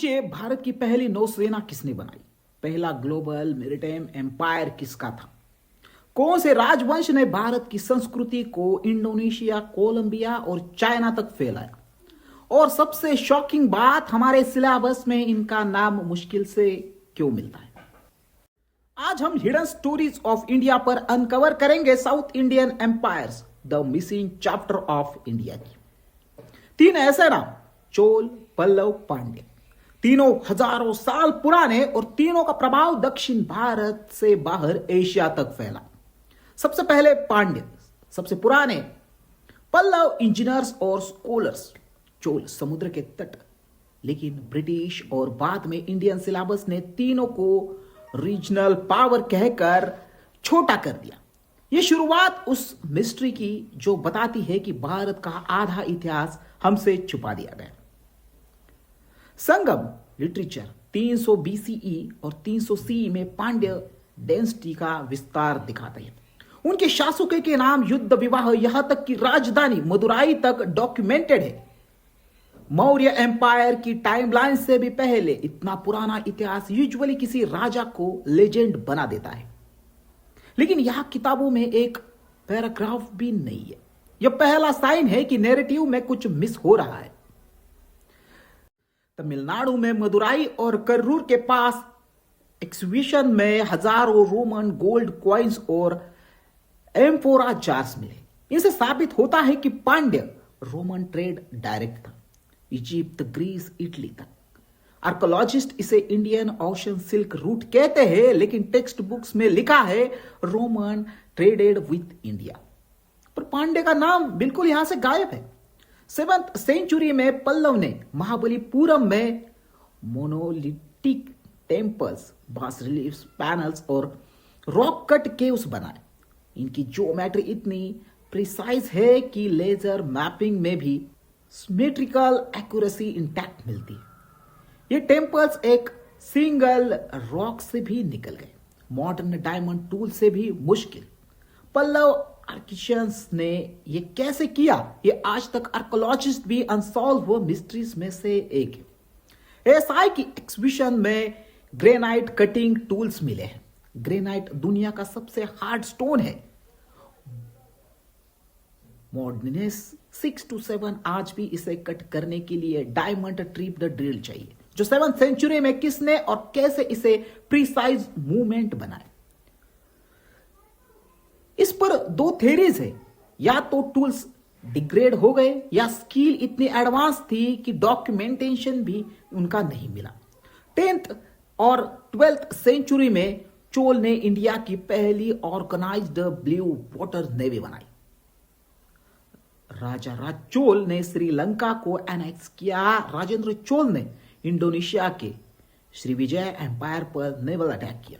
सोचिए, भारत की पहली नौसेना किसने बनाई? पहला ग्लोबल मैरीटाइम एम्पायर किसका था? कौन से राजवंश ने भारत की संस्कृति को इंडोनेशिया, कोलंबिया और चाइना तक फैलाया? और सबसे शॉकिंग बात, हमारे सिलेबस में इनका नाम मुश्किल से क्यों मिलता है? आज हम हिडन स्टोरीज ऑफ इंडिया पर अनकवर करेंगे South Indian empires, the missing chapter of India की। तीन ऐसे नाम, चोल, पल्लव, पांड्य, तीनों हजारों साल पुराने और तीनों का प्रभाव दक्षिण भारत से बाहर एशिया तक फैला। सबसे पहले पांड्य, सबसे पुराने। पल्लव, इंजीनियर्स और स्कॉलर्स। चोल, समुद्र के तट। लेकिन ब्रिटिश और बाद में इंडियन सिलेबस ने तीनों को रीजनल पावर कहकर छोटा कर दिया। यह शुरुआत उस मिस्ट्री की जो बताती है कि भारत का आधा इतिहास हमसे छुपा दिया गया। संगम लिटरेचर 300 बीसीई और 300 सी में पांड्य डेंसिटी का विस्तार दिखाते हैं। उनके शासकों के नाम, युद्ध, विवाह, यहां तक कि राजधानी मदुराई तक डॉक्यूमेंटेड है। मौर्य एम्पायर की टाइमलाइन से भी पहले इतना पुराना इतिहास यूजुअली किसी राजा को लेजेंड बना देता है, लेकिन यहां किताबों में एक पैराग्राफ भी नहीं है। यह पहला साइन है कि नैरेटिव में कुछ मिस हो रहा है। तमिलनाडु में मदुराई और करूर के पास एक्सहिबिशन में हजारों रोमन गोल्ड कॉइन्स और एम्फोरा जार्स मिले। इनसे साबित होता है कि पांड्य रोमन ट्रेड डायरेक्ट था, इजिप्ट, ग्रीस, इटली तक। आर्कोलॉजिस्ट इसे इंडियन ओशन सिल्क रूट कहते हैं, लेकिन टेक्स्ट बुक्स में लिखा है रोमन ट्रेडेड विथ इंडिया। पर पांड्य का नाम बिल्कुल यहां से गायब है। 7th सेंचुरी में पल्लव ने महाबलीपुरम में मोनोलिथिक टेम्पल्स, बास रिलीफ्स, पैनल्स और रॉक कट केव्स बनाए। इनकी ज्योमेट्री इतनी प्रिसाइज है कि लेजर मैपिंग में भी सिमेट्रिकल एक्यूरेसी इंटैक्ट मिलती है। ये टेम्पल्स एक सिंगल रॉक से भी निकल गए, मॉडर्न डायमंड टूल से भी मुश्किल। पल्लव आर्किशियंस ने ये कैसे किया, ये आज तक आर्कोलॉजिस्ट भी अनसॉल्व मिस्ट्रीज में से एक है। एसआई की एक्सहिबिशन में ग्रेनाइट कटिंग टूल्स मिले हैं। ग्रेनाइट दुनिया का सबसे हार्ड स्टोन है। मॉडर्नेस 6 to 7 आज भी इसे कट करने के लिए डायमंड ट्रिप द ड्रिल चाहिए, जो 7th सेंचुरी में किसने और कैसे इसे प्रिसाइज मूवमेंट बनाए। इस पर दो थेरीज है, या तो टूल्स डिग्रेड हो गए या स्किल इतनी एडवांस थी कि डॉक्यूमेंटेशन भी उनका नहीं मिला। 10th और 12th सेंचुरी में चोल ने इंडिया की पहली ऑर्गेनाइज्ड ब्लू वाटर नेवी बनाई। राजा राजचोल ने श्रीलंका को एनेक्स किया। राजेंद्र चोल ने इंडोनेशिया के श्रीविजय एम्पायर पर नेवल अटैक किया।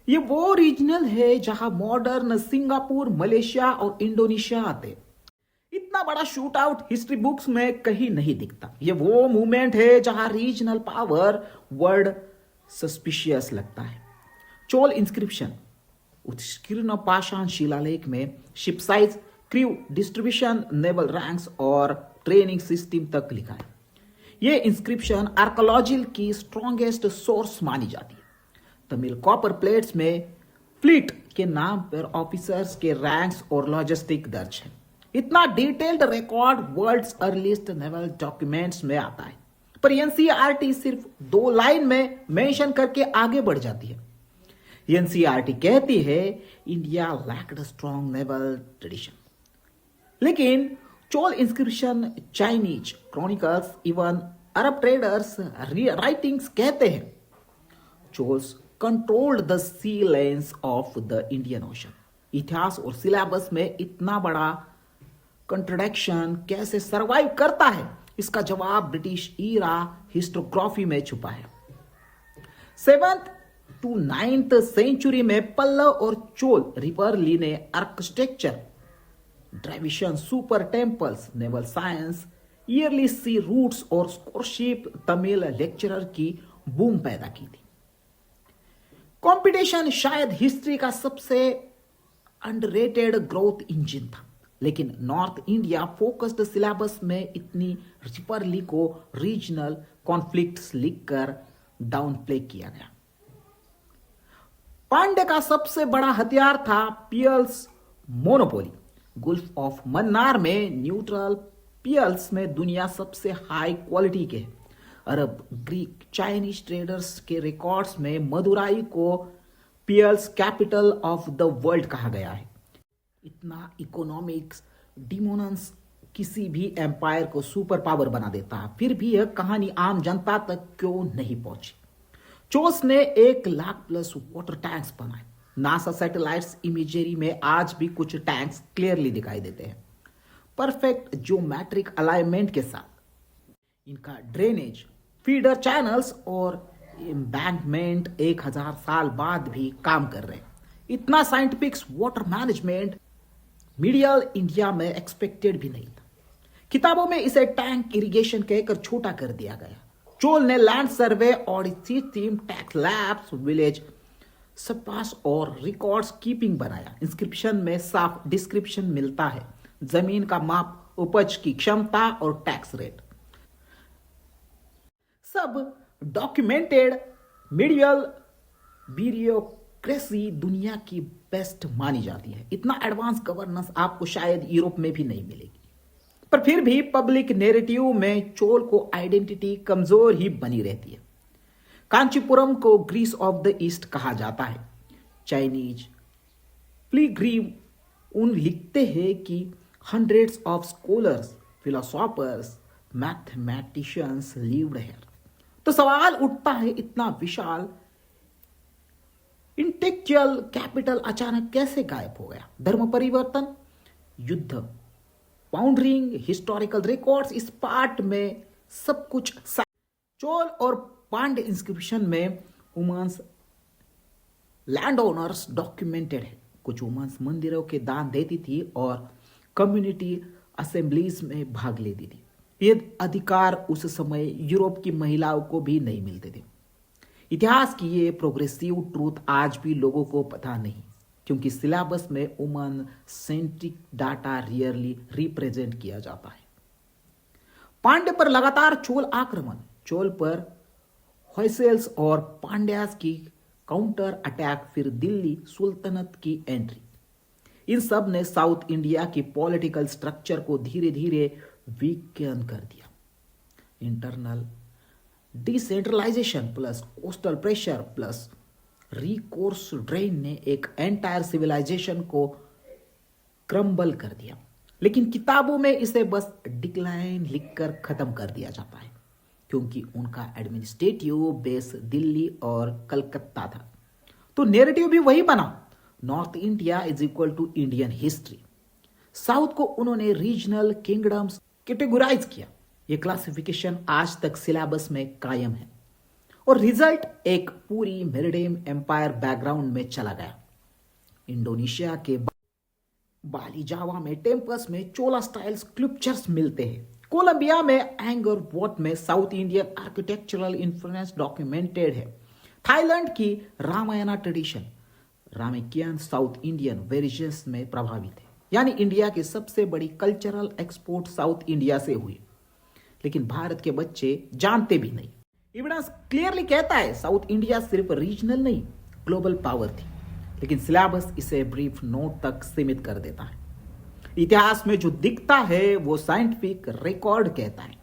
ये वो रीजनल है जहां मॉडर्न सिंगापुर, मलेशिया और इंडोनेशिया आते। इतना बड़ा शूट आउट हिस्ट्री बुक्स में कहीं नहीं दिखता। ये वो मूवमेंट है जहां रीजनल पावर वर्ड सस्पिशियस लगता है। चोल इंस्क्रिप्शन, उत्कीर्ण पाषाण शिलालेख में ship size, crew distribution, naval ranks और ट्रेनिंग सिस्टम तक लिखा है। यह इंस्क्रिप्शन आर्कोलॉजी की स्ट्रॉन्गेस्ट सोर्स मानी जाती है। तमिल कॉपर प्लेट्स में फ्लीट के नाम पर ऑफिसर्स के रैंक्स और लॉजिस्टिक दर्ज है। इतना detailed record world's earliest naval documents में आता है, पर एनसीईआरटी सिर्फ 2 लाइन में मेंशन करके आगे बढ़ जाती है। एनसीईआरटी कहती है India lacked strong naval tradition, लेकिन Chola inscription, Chinese chronicles, even Arab traders writings कहते हैं Cholas controlled the sea lanes of the Indian Ocean. इतिहास और सिलेबस में इतना बड़ा कंट्रडिक्शन कैसे सरवाइव करता है, इसका जवाब ब्रिटिश ईरा हिस्टोग्राफी में छुपा है। 7th to 9th सेंचुरी में पल्लव और चोल रिवर ली ने architecture, Dravidian, super temples, naval science, early sea routes और स्कॉलरशिप तमिल लेक्चरर की बूम पैदा की थी। कंपटीशन शायद हिस्ट्री का सबसे अंडररेटेड ग्रोथ इंजन था, लेकिन नॉर्थ इंडिया फोकस्ड सिलेबस में इतनी रिपरली को रीजनल कॉन्फ्लिक्ट्स लिखकर डाउन प्ले किया गया। पांडे का सबसे बड़ा हथियार था pearls monopoly. Gulf of Mannar में न्यूट्रल पियर्स में दुनिया सबसे हाई क्वालिटी के अरब, ग्रीक, चाइनीज ट्रेडर्स के रिकॉर्ड्स में मदुराई को pearls capital of the world कहा गया है। इतना इकोनॉमिक्स डिमोनेंस किसी भी एम्पायर को सुपर पावर बना देता है, फिर भी यह कहानी आम जनता तक क्यों नहीं पहुंची। चोस ने 1,00,000+ वाटर टैंक्स बनाए। नासा सैटेलाइट्स इमेजरी में आज भी कुछ टैंक्स क्लियरली दिखाई देते हैं, परफेक्ट ज्योमेट्रिक अलाइनमेंट के साथ। इनका ड्रेनेज, फीडर चैनल्स और एम्बैंकमेंट 1000 साल बाद भी काम कर रहे हैं। इतना scientific water management medial India में एक्सपेक्टेड भी नहीं था। किताबों में इसे टैंक इरिगेशन कहकर छोटा कर दिया गया। चोल ने लैंड सर्वे और थीम टैक्स लैब्स, विलेज सपास और रिकॉर्ड्स कीपिंग बनाया। इंस्क्रिप्शन में साफ डिस्क्रिप्शन मिलता है, जमीन का माप, उपज की क्षमता और टैक्स रेट सब डॉक्यूमेंटेड। मीडियल ब्यूरोक्रेसी दुनिया की बेस्ट मानी जाती है। इतना एडवांस गवर्नेंस आपको शायद यूरोप में भी नहीं मिलेगी, पर फिर भी पब्लिक नैरेटिव में चोल को आइडेंटिटी कमजोर ही बनी रहती है। कांचीपुरम को ग्रीस ऑफ द ईस्ट कहा जाता है। चाइनीज पिलग्रिम उन लिखते हैं कि hundreds of scholars, philosophers, mathematicians lived here. तो सवाल उठता है, इतना विशाल इंटेलेक्चुअल कैपिटल अचानक कैसे गायब हो गया? धर्म परिवर्तन, युद्ध, बाउंड्रिंग, हिस्टोरिकल रिकॉर्ड्स, इस पार्ट में सब कुछ। चोल और पांड्य इंस्क्रिप्शन में वुमेन्स लैंड ओनर्स डॉक्यूमेंटेड है। कुछ वुमेन्स मंदिरों के दान देती थी और कम्युनिटी असेंबलीज में भाग लेती थी। ये अधिकार उस समय यूरोप की महिलाओं को भी नहीं मिलते थे। इतिहास की ये प्रोग्रेसिव ट्रूथ आज भी लोगों को पता नहीं, क्योंकि सिलेबस में woman centric data rarely represent किया जाता है। पांड्य पर लगातार चोल आक्रमण, चोल पर होयसल्स और पांड्यास की काउंटर अटैक, फिर दिल्ली सुल्तनत की एंट्री, इन सब ने साउथ इंडिया की पॉलिटिकल स्ट्रक्चर को धीरे धीरे वीकन कर दिया। Internal decentralization plus coastal pressure plus resource drain ने एक एंटायर सिविलाइजेशन को क्रम्बल कर दिया। लेकिन किताबों में इसे बस डिक्लाइन लिखकर खत्म कर दिया जाता है, क्योंकि उनका एडमिनिस्ट्रेटिव बेस दिल्ली और कलकत्ता था। तो नैरेटिव भी वही बना, North India is equal to Indian history. South को उन्होंने रीजनल किंगडम्स कैटेगराइज किया। यह क्लासिफिकेशन आज तक सिलेबस में कायम है और रिजल्ट एक पूरी मेरिटाइम एम्पायर बैकग्राउंड में चला गया। इंडोनेशिया के बाली जावा में टेम्पल्स में चोला स्टाइल स्कल्पचर्स मिलते हैं। कोलंबिया में एंगर वॉट में South Indian architectural influence documented है। थाईलैंड की Ramayana tradition Ramakien South Indian variations में प्रभावित है। यानी इंडिया की सबसे बड़ी कल्चरल एक्सपोर्ट साउथ इंडिया से हुई, लेकिन भारत के बच्चे जानते भी नहीं। एविडेंस क्लियरली कहता है साउथ इंडिया सिर्फ रीजनल नहीं ग्लोबल पावर थी, लेकिन सिलेबस इसे ब्रीफ नोट तक सीमित कर देता है। इतिहास में जो दिखता है वो साइंटिफिक रिकॉर्ड कहता है।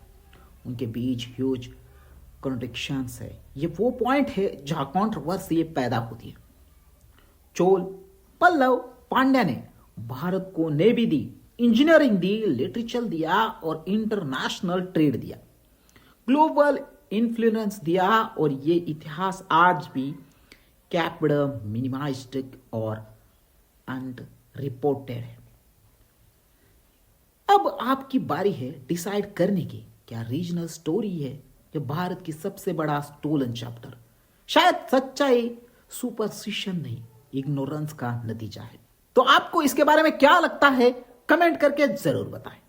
उनके बीच ह्यूज कॉन्ट्रडिक्शंस है। ये वो पॉइंट है जहां कॉन्ट्रोवर्सी पैदा होती है। चोल, पल्लव, पांड्या ने भारत को नेवी दी, इंजीनियरिंग दी, लिटरेचर दिया और इंटरनेशनल ट्रेड दिया, ग्लोबल इन्फ्लुएंस दिया, और ये इतिहास आज भी कैप्ड, मिनिमाइज्ड और अनरिपोर्टेड है। अब आपकी बारी है डिसाइड करने की, क्या रीजनल स्टोरी है या भारत की सबसे बड़ा स्टोलन चैप्टर। शायद सच्चाई सुपरस्टिशन नहीं, इग्नोरेंस का नतीजा है। तो आपको इसके बारे में क्या लगता है, कमेंट करके जरूर बताएं।